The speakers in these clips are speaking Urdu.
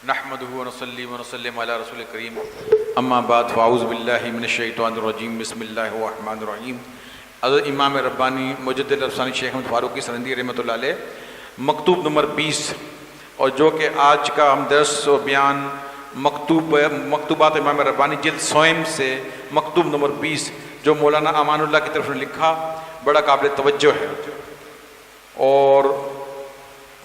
نحمده ونصلي ونسلم على رسول الكريم اما بعد فاعوذ باللہ من الشیطان الرجیم بسم اللہ الرحمن الرحیم۔ حضرت امام ربانی مجدد افسانی شیخ احمد فاروقی سرندی رحمۃ اللہ علیہ مکتوب نمبر 20، اور جو کہ آج کا ہم درس و بیان مکتوبات امام ربانی جلد سوئم سے مکتوب نمبر 20 جو مولانا امان اللہ کی طرف نے لکھا، بڑا قابل توجہ ہے۔ اور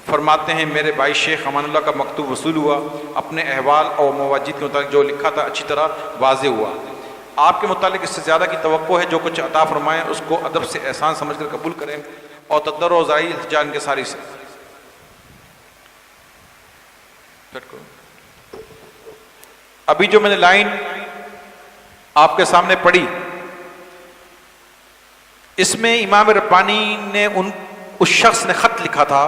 فرماتے ہیں میرے بھائی شیخ امان اللہ کا مکتوب وصول ہوا، اپنے احوال اور مواجد کے مطابق جو لکھا تھا اچھی طرح واضح ہوا۔ آپ کے متعلق اس سے زیادہ کی توقع ہے، جو کچھ عطا فرمائیں اس کو ادب سے احسان سمجھ کر قبول کریں اور تضرع و ذائی التجا کے ساری سے۔ ابھی جو میں نے لائن آپ کے سامنے پڑھی، اس میں امام ربانی نے اس شخص نے خط لکھا تھا،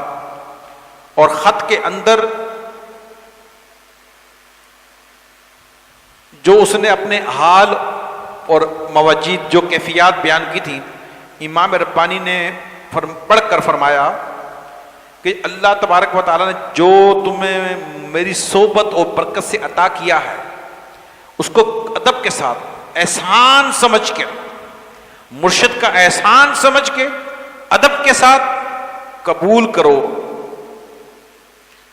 اور خط کے اندر جو اس نے اپنے حال اور مواجید جو کیفیات بیان کی تھی، امام ربانی نے پڑھ کر فرمایا کہ اللہ تبارک و تعالیٰ نے جو تمہیں میری صحبت اور برکت سے عطا کیا ہے اس کو ادب کے ساتھ احسان سمجھ کے، مرشد کا احسان سمجھ کے ادب کے ساتھ قبول کرو،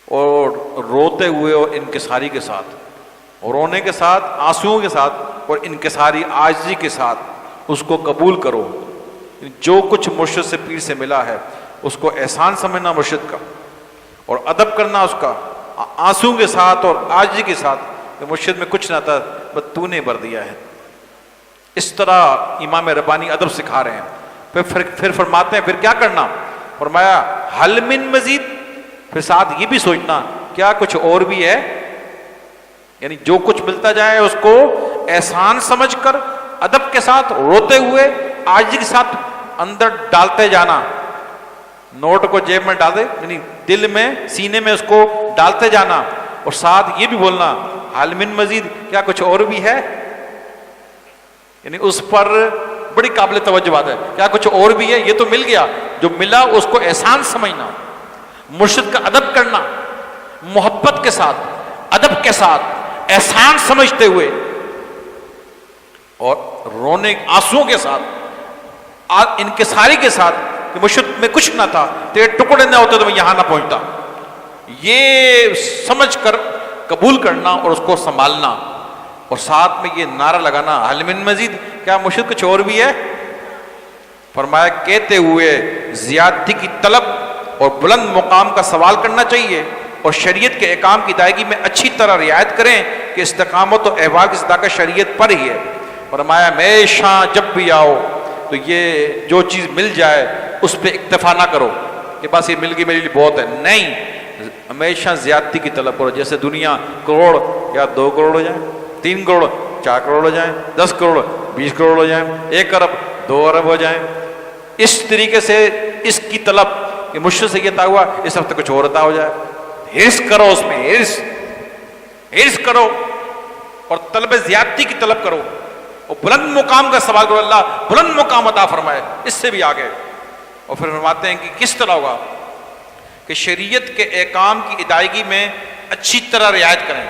اور روتے ہوئے اور انکساری کے ساتھ، رونے کے ساتھ، آنسوؤں کے ساتھ اور انکساری عاجزی کے ساتھ اس کو قبول کرو۔ جو کچھ مرشد سے پیر سے ملا ہے اس کو احسان سمجھنا مرشد کا، اور ادب کرنا اس کا آنسوؤں کے ساتھ اور عاجزی کے ساتھ کہ مرشد میں کچھ نہ تھا بس تو نے بھر دیا ہے۔ اس طرح امام ربانی ادب سکھا رہے ہیں۔ پھر فرماتے ہیں پھر کیا کرنا؟ فرمایا حل من مزید، پھر ساتھ یہ بھی سوچنا کیا کچھ اور بھی ہے، یعنی جو کچھ ملتا جائے اس کو احسان سمجھ کر ادب کے ساتھ روتے ہوئے عاجزی کے ساتھ اندر ڈالتے جانا۔ نوٹ کو جیب میں ڈال دے، یعنی دل میں سینے میں اس کو ڈالتے جانا، اور ساتھ یہ بھی بولنا حل من مزید، کیا کچھ اور بھی ہے، یعنی اس پر بڑی قابل توجہ بات ہے، کیا کچھ اور بھی ہے، یہ تو مل گیا، جو ملا اس کو احسان سمجھنا، مرشد کا ادب کرنا، محبت کے ساتھ ادب کے ساتھ احسان سمجھتے ہوئے، اور رونے آنسوؤں کے ساتھ انکساری کے ساتھ کہ مرشد میں کچھ نہ تھا، تیرے ٹکڑے نہ ہوتے تو میں یہاں نہ پہنچتا، یہ سمجھ کر قبول کرنا اور اس کو سنبھالنا، اور ساتھ میں یہ نعرہ لگانا حل من مزید، کیا مرشد کچھ اور بھی ہے؟ فرمایا کہتے ہوئے زیادتی کی طلب اور بلند مقام کا سوال کرنا چاہیے، اور شریعت کے احکام کی ادائیگی میں اچھی طرح رعایت کریں کہ استقامت و احوال کی صداقت شریعت پر ہی ہے۔ فرمایا ہمیشہ جب بھی آؤ تو یہ جو چیز مل جائے اس پہ اکتفا نہ کرو کہ بس یہ مل گئی میرے لیے بہت ہے، نہیں، ہمیشہ زیادتی کی طلب کرو۔ جیسے دنیا کروڑ یا 2 کروڑ ہو جائیں، 3 کروڑ 4 کروڑ ہو جائیں، 10 کروڑ 20 کروڑ ہو جائیں، 1 ارب 2 ارب ہو جائیں، اس طریقے سے اس کی طلب کہ مجھ سے یہ عطا ہوا اس ہفتے کچھ اور عطا ہو جائے، حرص کرو، اس میں حرص کرو، اور طلب زیادتی کی طلب کرو، اور بلند مقام کا سوال کرو، اللہ بلند مقام عطا فرمائے، اس سے بھی آگے۔ اور پھر فرماتے ہیں کہ کس طرح ہوگا کہ شریعت کے احکام کی ادائیگی میں اچھی طرح رعایت کریں،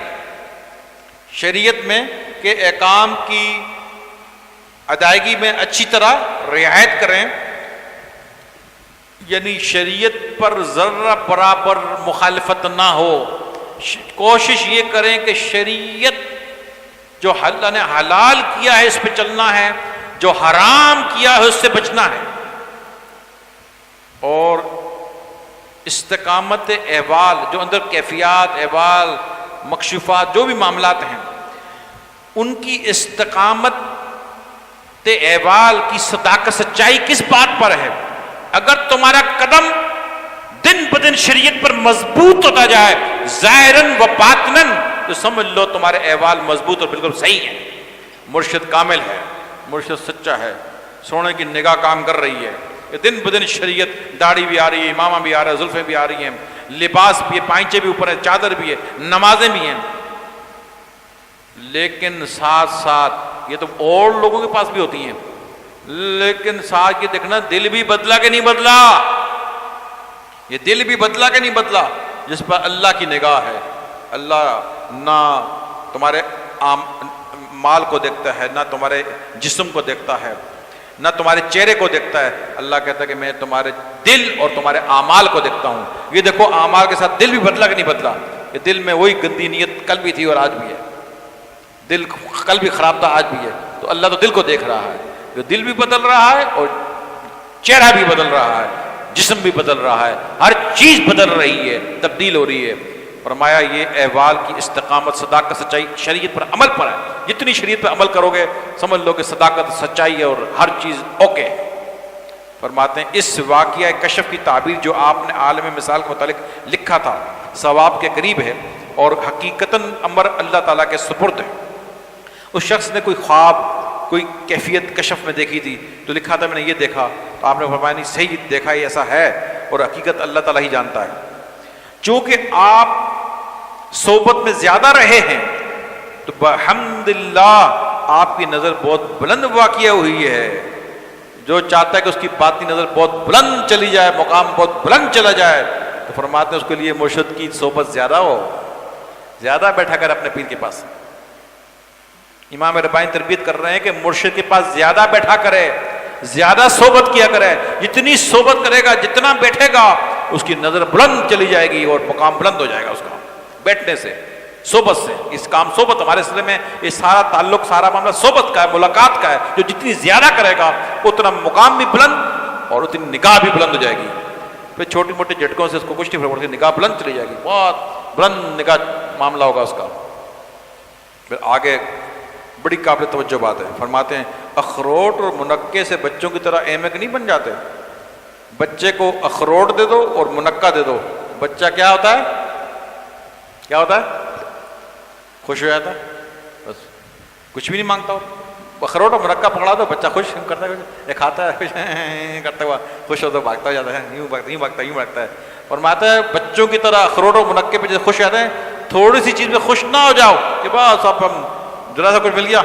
شریعت میں کے احکام کی ادائیگی میں اچھی طرح رعایت کریں، یعنی شریعت پر ذرہ برابر مخالفت نہ ہو، کوشش یہ کریں کہ شریعت جو اللہ نے حلال کیا ہے اس پہ چلنا ہے، جو حرام کیا ہے اس سے بچنا ہے، اور استقامت احوال جو اندر کیفیات احوال مکشوفات جو بھی معاملات ہیں ان کی استقامت احوال کی صداقت سچائی کس بات پر ہے۔ اگر تمہارا قدم دن بدن شریعت پر مضبوط ہوتا جائے ظاہراً و باطناً تو سمجھ لو تمہارے احوال مضبوط اور بالکل صحیح ہیں، مرشد کامل ہے، مرشد سچا ہے، سونے کی نگاہ کام کر رہی ہے، کہ دن بدن شریعت، داڑھی بھی آ رہی ہے، امامہ بھی آ رہا ہے، زلفیں بھی آ رہی ہیں، لباس بھی ہے، پائنچے بھی اوپر ہے، چادر بھی ہے، نمازیں بھی ہیں، لیکن ساتھ ساتھ یہ تو اور لوگوں کے پاس بھی ہوتی ہیں، لیکن ساتھ یہ دیکھنا دل بھی بدلا کہ نہیں بدلا، یہ دل بھی بدلا کہ نہیں بدلا، جس پر اللہ کی نگاہ ہے، اللہ نہ تمہارے مال کو دیکھتا ہے، نہ تمہارے جسم کو دیکھتا ہے، نہ تمہارے چہرے کو دیکھتا ہے. اللہ کہتا ہے کہ میں تمہارے دل اور تمہارے اعمال کو دیکھتا ہوں. یہ دیکھو اعمال کے ساتھ دل بھی بدلا کہ نہیں بدلا؟ کہ دل میں وہی گندی نیت کل بھی تھی اور آج بھی ہے، دل کل بھی خراب تھا آج بھی ہے. تو اللہ تو دل کو دیکھ رہا ہے، جو دل بھی بدل رہا ہے اور چہرہ بھی بدل رہا ہے، جسم بھی بدل رہا ہے، ہر چیز بدل رہی ہے، تبدیل ہو رہی ہے. فرمایا یہ احوال کی استقامت، صداقت، سچائی شریعت پر عمل پر ہے. جتنی شریعت پر عمل کرو گے سمجھ لو کہ صداقت، سچائی اور ہر چیز اوکے. فرماتے ہیں اس واقعہ کشف کی تعبیر جو آپ نے عالم مثال کے متعلق لکھا تھا ثواب کے قریب ہے اور حقیقتاً امر اللہ تعالیٰ کے سپرد ہے. اس شخص نے کوئی خواب، کوئی کیفیت کشف میں دیکھی تھی تو لکھا تھا میں نے یہ دیکھا، تو آپ نے فرمایا نہیں صحیح دیکھا، یہ ایسا ہے اور حقیقت اللہ تعالیٰ ہی جانتا ہے. چونکہ آپ صحبت میں زیادہ رہے ہیں تو بحمدللہ آپ کی نظر بہت بلند واقعہ ہوئی ہے. جو چاہتا ہے کہ اس کی باطنی نظر بہت بلند چلی جائے، مقام بہت بلند چلا جائے، تو فرماتے ہیں اس کے لیے مرشد کی صحبت زیادہ ہو، زیادہ بیٹھا کر اپنے پیر کے پاس. امام ربانی تربیت کر رہے ہیں کہ مرشد کے پاس زیادہ بیٹھا کرے، زیادہ صحبت کیا کرے. جتنی صحبت کرے گا، جتنا بیٹھے گا، اس کی نظر بلند چلی جائے گی اور مقام بلند ہو جائے گا اس کا بیٹھنے سے، صحبت سے. اس کام صحبت ہمارے سلسلے میں یہ سارا تعلق، سارا معاملہ صحبت کا ہے، ملاقات کا ہے. جو جتنی زیادہ کرے گا اتنا مقام بھی بلند اور اتنی نگاہ بھی بلند ہو جائے گی. پھر چھوٹی موٹی جھٹکوں سے اس کو کچھ نہیں فرق پڑتی، نگاہ بلند چلی جائے گی، بہت بلند نگاہ معاملہ ہوگا اس کا. پھر آگے بڑی قابل توجہ بات ہے. فرماتے ہیں اخروٹ اور منقے سے بچوں کی طرح احمق نہیں بن جاتے. بچے کو اخروٹ دے دو اور منقہ دے دو، بچہ کیا ہوتا ہے؟ کیا ہوتا ہے؟ خوش ہو جاتا ہے، بس کچھ بھی نہیں مانگتا. اخروٹ اور منقہ پکڑا دو، بچہ خوش کرتا ہے، یہ کھاتا ہے خوش کرتا ہوا، خوش ہو تو بھاگتا ہو جاتا ہے، یوں بھاگتا ہے. فرماتا ہے بچوں کی طرح اخروٹ اور منقے پہ جیسے خوش جاتے ہیں، تھوڑی سی چیز میں خوش نہ ہو جاؤ کہ بس اب ہم ذرا سا کچھ مل گیا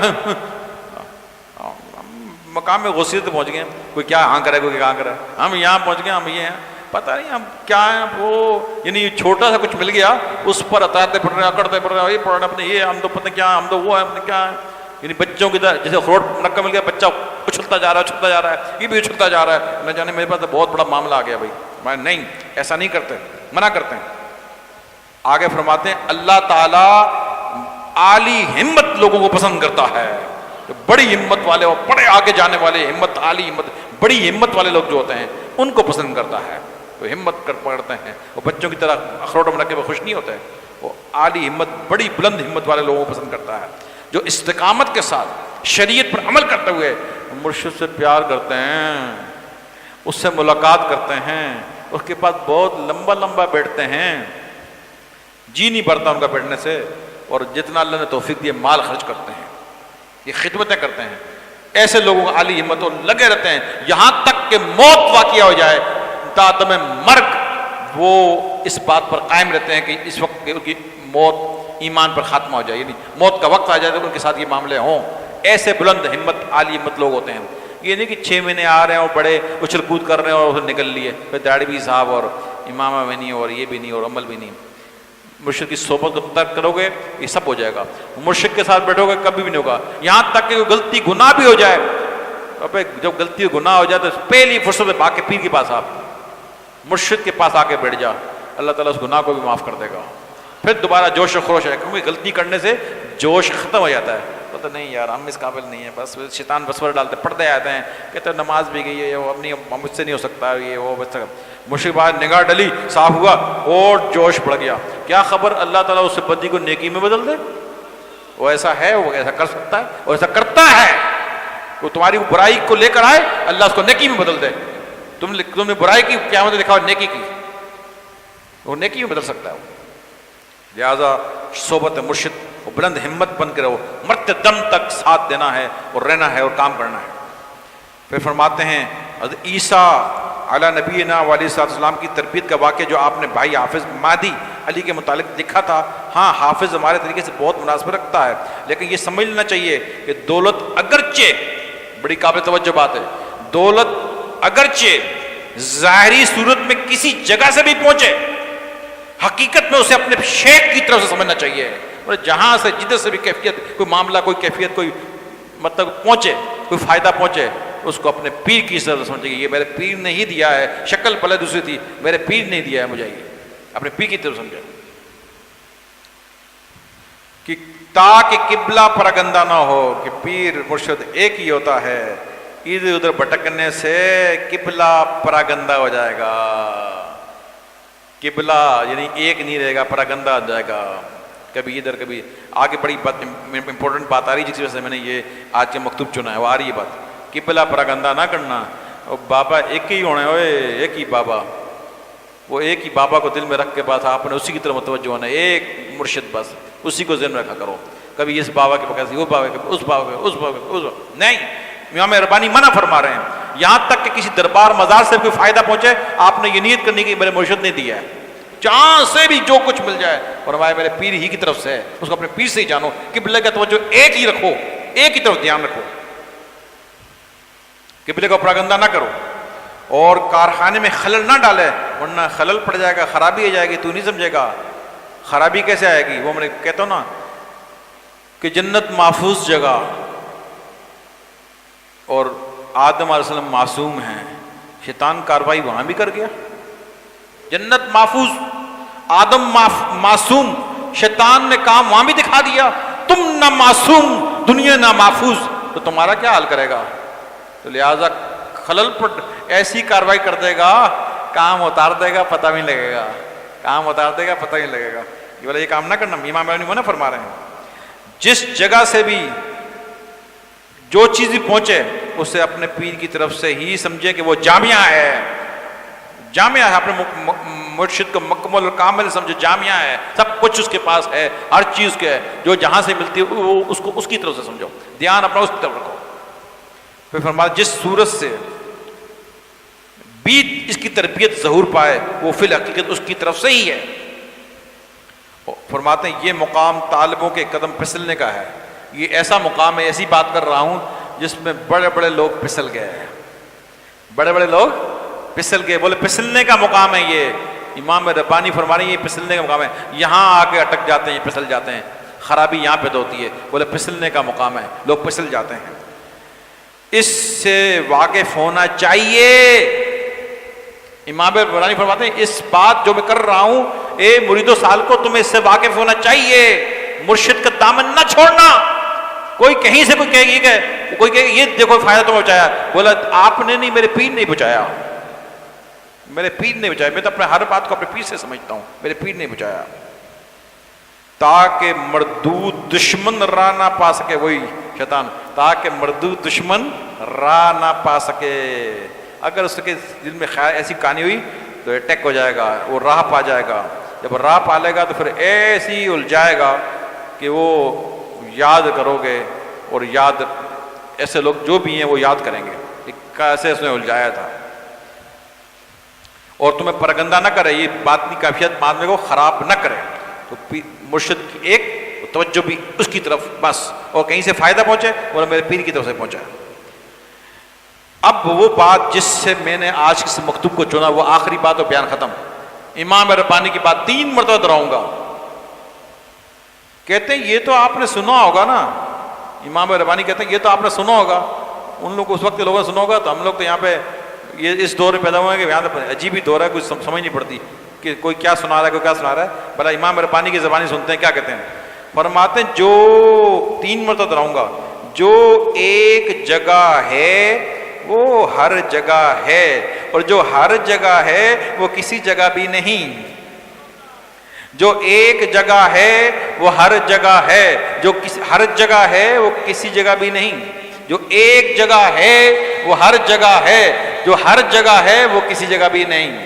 مقام میں غصے سے پہنچ گئے، کوئی کیا ہاں کرے، کوئی کہاں کرے، ہم یہاں پہنچ گئے، ہم یہ ہیں، پتہ نہیں ہم کیا ہیں وہ. یعنی چھوٹا سا کچھ مل گیا اس پر اتارتے پڑ رہے ہیں، اکڑتے پڑ رہے ہیں، یہ پڑھ رہے ہیں اپنے، یہ ہم تو پتہ کیا، ہم تو وہ ہے، ہم نے کیا ہے. یعنی بچوں کی طرح جیسے اخروٹ منقہ مل گیا، بچہ اچھلتا جا رہا ہے، یہ بھی اچھلتا جا رہا ہے. نہ جانے میرے پاس تو بہت بڑا معاملہ آ گیا بھائی. میں نہیں، ایسا نہیں کرتے، منع کرتے ہیں. آگے فرماتے ہیں اللہ تعالیٰ عالی ہمت لوگوں کو پسند کرتا ہے. بڑی ہمت والے اور بڑے آگے جانے والے، ہمت، عالی ہمت، بڑی ہمت والے لوگ جو ہوتے ہیں ان کو پسند کرتا ہے. وہ ہمت کر پکڑتے ہیں، وہ بچوں کی طرح اخروٹ منقے میں خوش نہیں ہوتے. وہ عالی ہمت، بڑی بلند ہمت والے لوگوں کو پسند کرتا ہے جو استقامت کے ساتھ شریعت پر عمل کرتے ہوئے مرشد سے پیار کرتے ہیں، اس سے ملاقات کرتے ہیں، اس کے پاس بہت لمبا لمبا بیٹھتے ہیں، جی نہیں بھرتا ان کا بیٹھنے سے، اور جتنا اللہ نے توفیق دیے مال خرچ کرتے ہیں، یہ خدمتیں کرتے ہیں. ایسے لوگوں کو عالی ہمت اور لگے رہتے ہیں یہاں تک کہ موت واقعہ ہو جائے، تادم مرگ وہ اس بات پر قائم رہتے ہیں کہ اس وقت ان کی موت ایمان پر خاتمہ ہو جائے، یعنی موت کا وقت آ جائے تو ان کے ساتھ یہ معاملے ہوں. ایسے بلند ہمت، عالی ہمت لوگ ہوتے ہیں. یہ نہیں کہ 6 مہینے آ رہے ہیں اور بڑے اچھل کود کر رہے ہیں اور نکل لیے، پھر داڑھی بھی صاحب اور امامہ بھی نہیں اور یہ بھی نہیں اور عمل بھی نہیں. مرشد کی صحبت کو ترک کرو گے یہ سب ہو جائے گا. مرشد کے ساتھ بیٹھو گے کبھی بھی نہیں ہوگا. یہاں تک کہ کوئی غلطی گناہ بھی ہو جائے، ابے جب غلطی گناہ ہو جائے تو پہلی فرصت میں بھاگ کے پیر کے پاس، آپ مرشد کے پاس آ کے بیٹھ جا، اللہ تعالیٰ اس گناہ کو بھی معاف کر دے گا. پھر دوبارہ جوش و خروش ہے، کیونکہ غلطی کرنے سے جوش ختم ہو جاتا ہے. پتہ نہیں یار ہم اس قابل نہیں ہیں، بس شیطان بسور ڈالتے، پڑھتے آتے ہیں، کہتے ہیں نماز بھی گئی ہے، وہ اپنی مجھ سے نہیں ہو سکتا، یہ وہ بس. مرشد بعد نگاہ ڈلی، صاف ہوا اور جوش بڑھ گیا. کیا خبر اللہ تعالیٰ اس بدی کو نیکی میں بدل دے؟ وہ ایسا ہے، وہ ایسا کر سکتا ہے، وہ ایسا کرتا ہے. وہ تمہاری برائی کو لے کر آئے، اللہ اس کو نیکی میں بدل دے. تم نے برائی کی قیامت دکھاؤ، نیکی کی، وہ نیکی میں بدل سکتا ہے. لہٰذا صحبت مرشد وہ بلند ہمت بن کے رہو، مرتے دم تک ساتھ دینا ہے اور رہنا ہے اور کام کرنا ہے. پھر فرماتے ہیں حضرت عیسیٰ علیہ نبینا علیہ السلام کی تربیت کا واقعہ جو آپ نے بھائی حافظ مہدی علی کے متعلق لکھا تھا. ہاں حافظ ہمارے طریقے سے بہت مناسبت رکھتا ہے، لیکن یہ سمجھ لینا چاہیے کہ دولت اگرچہ، بڑی قابل توجہ بات ہے، دولت اگرچہ ظاہری صورت میں کسی جگہ سے بھی پہنچے حقیقت میں اسے اپنے شیخ کی طرف سے سمجھنا چاہیے. اور جہاں سے جدھر سے بھی کیفیت کوئی معاملہ کوئی کیفیت کوئی مطلب پہنچے کوئی فائدہ پہنچے اس کو اپنے پیر کی طرف سے سمجھنا چاہیے. یہ میرے پیر نے ہی دیا ہے, شکل پہلے دوسری تھی, میرے پیر نے دیا ہے مجھے, یہ اپنے پیر کی طرف سمجھے کہ تاکہ قبلہ پراگندہ نہ ہو کہ پیر مرشد ایک ہی ہوتا ہے, ادھر ادھر بھٹکنے سے قبلہ پراگندہ ہو جائے گا. قبلہ یعنی ایک نہیں رہے گا, پراگندہ ہو جائے گا, کبھی ادھر کبھی آگے. بڑی بات امپورٹنٹ بات آ رہی ہے جس وجہ سے میں نے یہ آج کے مکتوب چنا ہے, وہ آ رہی ہے بات. قبلہ پراگندہ نہ کرنا, بابا ایک ہی ہونا ہے, ایک ہی بابا, وہ ایک ہی بابا کو دل میں رکھ کے بات آپ نے اسی کی طرف متوجہ ہونا ہے, ایک مرشد بس اسی کو ذہن میں رکھا کرو. کبھی اس بابا کے پاس وہ بابا کے اس بابا کے اس بابا کے اس نہیں. امام ربانی منع فرما رہے ہیں یہاں تک کہ کسی دربار مزار سے کوئی فائدہ پہنچے آپ نے یہ نیت کرنی کہ میرے مرشد نے دیا ہے, جہاں سے بھی جو کچھ مل جائے اور ہمارے میرے پیر ہی کی طرف سے ہے, اس کو اپنے پیر سے ہی جانو. قبلے کا توجہ ایک ہی رکھو, ایک ہی طرف دھیان رکھو, قبلے کو پراگندہ نہ کرو اور کارخانے میں خلل نہ ڈالے ورنہ خلل پڑ جائے گا, خرابی آ جائے گی, تو نہیں سمجھے گا. خرابی کیسے آئے گی؟ وہ میں کہتا ہوں نا کہ جنت محفوظ جگہ اور آدم علیہ السلام معصوم ہیں, شیطان کاروائی وہاں بھی کر گیا. جنت محفوظ, آدم معصوم, شیطان نے کام وہاں بھی دکھا دیا. تم نہ معصوم, دنیا نہ محفوظ, تو تمہارا کیا حال کرے گا؟ تو لہٰذا خلل پر ایسی کاروائی کر دے گا, کام اتار دے گا, پتہ بھی نہیں لگے گا, کام اتار دے گا, پتہ نہیں لگے گا. یہ والا یہ کام نہ کرنا. امام ربانی منع فرما رہے ہیں جس جگہ سے بھی جو چیز بھی پہنچے اسے اپنے پیر کی طرف سے ہی سمجھے کہ وہ جامعہ ہے, جامعہ ہے. اپنے مرشد کو مکمل اور کامل سمجھے, جامعہ ہے, سب کچھ اس کے پاس ہے, ہر چیز کے ہے, جو جہاں سے ملتی ہے وہ اس کو اس کی طرف سے سمجھو, دھیان اپنا اس کی طرف رکھو. پھر فرمایا جس صورت سے بھی اس کی تربیت ظہور پائے وہ فی الحقیقت اس کی طرف سے ہی ہے. فرماتے ہیں یہ مقام طالبوں کے قدم پھسلنے کا ہے. یہ ایسا مقام ہے, ایسی بات کر رہا ہوں جس میں بڑے بڑے لوگ پھسل گئے ہیں, بڑے بڑے لوگ پھسل گئے. بولے پھسلنے کا مقام ہے یہ. امام ربانی فرما رہے ہیں یہ پھسلنے کا مقام ہے. یہاں آ کے اٹک جاتے ہیں, پھسل جاتے ہیں, خرابی یہاں پیدا ہوتی ہے. بولے پھسلنے کا مقام ہے, لوگ پھسل جاتے ہیں. اس سے واقف ہونا چاہیے. امام ربانی فرماتے ہیں اس بات جو میں کر رہا ہوں اے مرید و سالکو تمہیں اس سے واقف ہونا چاہیے, مرشد کا دامن نہ چھوڑنا. کوئی کہیں سے کوئی کہے یہ دیکھو فائدہ تو پہنچایا, بولا آپ نے نہیں, میرے پیر نے پہنچایا, میرے پیر نے پہنچایا. میں تو اپنے ہر بات کو اپنے پیر سے سمجھتا ہوں, میرے پیر نے پہنچایا. تاکہ مردود دشمن راہ نہ پا سکے, وہی شیطان, تاکہ مردود دشمن راہ نہ پا سکے. اگر اس کے دل میں خیال ایسی کہانی ہوئی تو اٹیک ہو جائے گا, وہ راہ پا جائے گا. جب راہ پا لے گا تو پھر ایسی الجھائے گا کہ وہ یاد کرو گے, اور یاد ایسے لوگ جو بھی ہیں وہ یاد کریں گے کہ کیسے اس نے الجھایا تھا. اور تمہیں پرگندہ نہ کرے, یہ بات کی کیفیت ماننے کو خراب نہ کرے. تو مرشد کی ایک توجہ بھی اس کی طرف بس, اور کہیں سے فائدہ پہنچے اور میرے پیر کی طرف سے پہنچا. اب وہ بات جس سے میں نے آج اس مکتوب کو چنا وہ آخری بات اور بیان ختم. امام ربانی کی بات 3 مرتبہ دہراؤں گا. کہتے ہیں یہ تو آپ نے سنا ہوگا نا, امام ربانی کہتے ہیں یہ تو آپ نے سنا ہوگا. ان لوگ اس وقت کے لوگوں نے سنا ہوگا, تو ہم لوگ تو یہاں پہ یہ اس دور میں پیدا ہوئے ہیں کہ یہاں تو عجیب ہی دور ہے, کچھ سمجھ نہیں پڑتی کہ کوئی کیا سنا رہا ہے, کوئی کیا سنا رہا ہے. بھلا امام ربانی کی زبانی سنتے ہیں کیا کہتے ہیں. فرماتے ہیں جو 3 مرتبہ دہراؤں گا, جو ایک جگہ ہے وہ ہر جگہ ہے, اور جو ہر جگہ ہے وہ کسی جگہ بھی نہیں. جو ایک جگہ ہے وہ ہر جگہ ہے, جو ہر جگہ ہے وہ کسی جگہ بھی نہیں. جو ایک جگہ ہے وہ ہر جگہ ہے, جو ہر جگہ ہے وہ کسی جگہ بھی نہیں.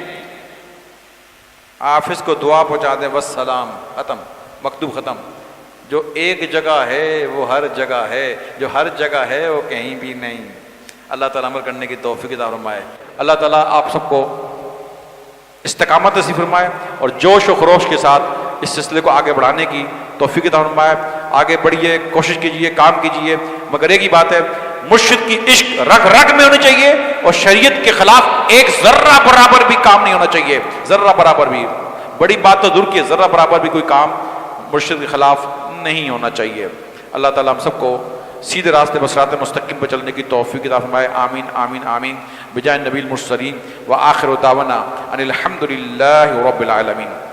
حافظ کو دعا پہنچا دیں, بس سلام, ختم, مکتوب ختم. جو ایک جگہ ہے وہ ہر جگہ ہے, جو ہر جگہ ہے وہ کہیں بھی نہیں. اللہ تعالیٰ عمل کرنے کی توفیق عطا فرمائے. اللہ تعالیٰ آپ سب کو استقامت نصیب فرمائے اور جوش و خروش کے ساتھ اس سلسلے کو آگے بڑھانے کی توفیق عطا فرمائے. آگے بڑھیے, کوشش کیجیے, کام کیجیے, مگر ایک ہی بات ہے, مرشد کی عشق رگ رگ میں ہونی چاہیے اور شریعت کے خلاف ایک ذرہ برابر بھی کام نہیں ہونا چاہیے, ذرہ برابر بھی. بڑی بات تو دور کی، ذرہ برابر بھی کوئی کام مرشد کے خلاف نہیں ہونا چاہیے۔ اللہ تعالیٰ ہم سب کو سیدھے راستے پر صراط مستقیم پر چلنے کی توفیق عطا فرمائے، آمین آمین آمین، بجائے نبی المرسلین، وآخر دعوانا ان الحمد للہ رب العالمین۔